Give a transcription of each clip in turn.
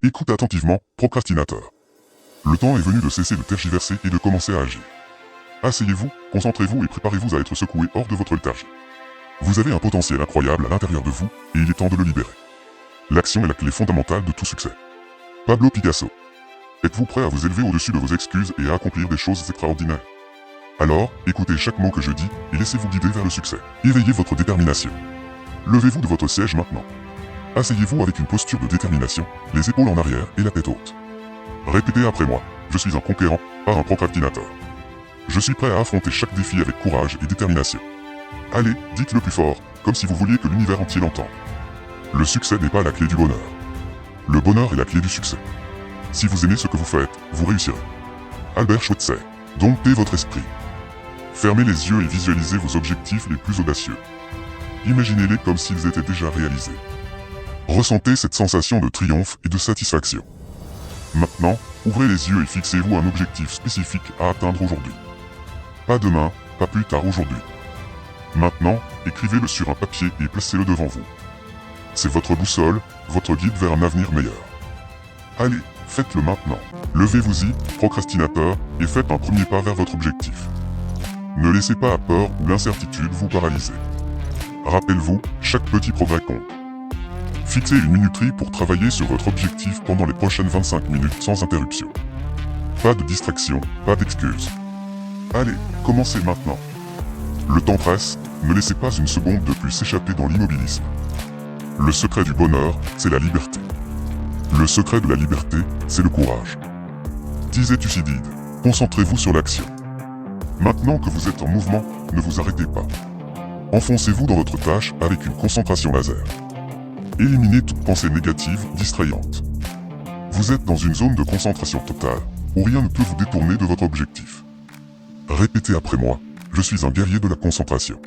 Écoute attentivement, procrastinateur. Le temps est venu de cesser de tergiverser et de commencer à agir. Asseyez-vous, concentrez-vous et préparez-vous à être secoué hors de votre léthargie. Vous avez un potentiel incroyable à l'intérieur de vous, et il est temps de le libérer. L'action est la clé fondamentale de tout succès. Pablo Picasso. Êtes-vous prêt à vous élever au-dessus de vos excuses et à accomplir des choses extraordinaires? Alors, écoutez chaque mot que je dis et laissez-vous guider vers le succès. Éveillez votre détermination. Levez-vous de votre siège maintenant. Asseyez-vous avec une posture de détermination, les épaules en arrière et la tête haute. Répétez après moi, je suis un conquérant, pas un procrastinateur. Je suis prêt à affronter chaque défi avec courage et détermination. Allez, dites-le plus fort, comme si vous vouliez que l'univers entier l'entende. Le succès n'est pas la clé du bonheur. Le bonheur est la clé du succès. Si vous aimez ce que vous faites, vous réussirez. Albert Schweitzer. Domptez votre esprit. Fermez les yeux et visualisez vos objectifs les plus audacieux. Imaginez-les comme s'ils étaient déjà réalisés. Ressentez cette sensation de triomphe et de satisfaction. Maintenant, ouvrez les yeux et fixez-vous un objectif spécifique à atteindre aujourd'hui. Pas demain, pas plus tard aujourd'hui. Maintenant, écrivez-le sur un papier et placez-le devant vous. C'est votre boussole, votre guide vers un avenir meilleur. Allez, faites-le maintenant. Levez-vous-y, procrastinateur, et faites un premier pas vers votre objectif. Ne laissez pas la peur ou l'incertitude vous paralyser. Rappelez-vous, chaque petit progrès compte. Fixez une minuterie pour travailler sur votre objectif pendant les prochaines 25 minutes sans interruption. Pas de distraction, pas d'excuses. Allez, commencez maintenant. Le temps presse, ne laissez pas une seconde de plus s'échapper dans l'immobilisme. Le secret du bonheur, c'est la liberté. Le secret de la liberté, c'est le courage. Disait Thucydide, concentrez-vous sur l'action. Maintenant que vous êtes en mouvement, ne vous arrêtez pas. Enfoncez-vous dans votre tâche avec une concentration laser. Éliminez toute pensée négative, distrayante. Vous êtes dans une zone de concentration totale, où rien ne peut vous détourner de votre objectif. Répétez après moi, je suis un guerrier de la concentration.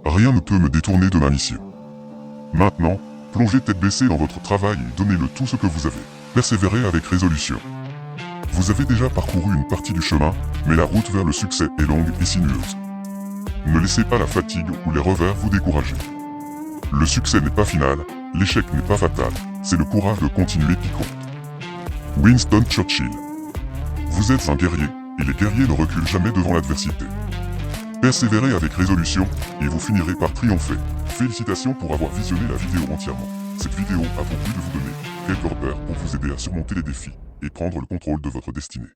Rien ne peut me détourner de ma mission. Maintenant, plongez tête baissée dans votre travail et donnez-le tout ce que vous avez. Persévérez avec résolution. Vous avez déjà parcouru une partie du chemin, mais la route vers le succès est longue et sinueuse. Ne laissez pas la fatigue ou les revers vous décourager. Le succès n'est pas final, l'échec n'est pas fatal, c'est le courage de continuer qui compte. Winston Churchill. Vous êtes un guerrier, et les guerriers ne reculent jamais devant l'adversité. Persévérez avec résolution, et vous finirez par triompher. Félicitations pour avoir visionné la vidéo entièrement. Cette vidéo a pour but de vous donner quelques repères pour vous aider à surmonter les défis et prendre le contrôle de votre destinée.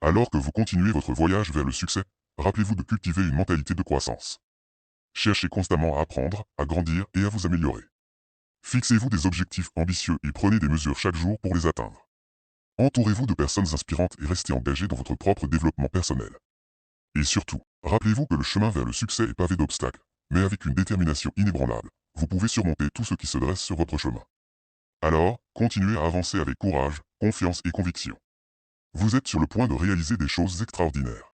Alors que vous continuez votre voyage vers le succès, rappelez-vous de cultiver une mentalité de croissance. Cherchez constamment à apprendre, à grandir et à vous améliorer. Fixez-vous des objectifs ambitieux et prenez des mesures chaque jour pour les atteindre. Entourez-vous de personnes inspirantes et restez engagés dans votre propre développement personnel. Et surtout, rappelez-vous que le chemin vers le succès est pavé d'obstacles, mais avec une détermination inébranlable, vous pouvez surmonter tout ce qui se dresse sur votre chemin. Alors, continuez à avancer avec courage, confiance et conviction. Vous êtes sur le point de réaliser des choses extraordinaires.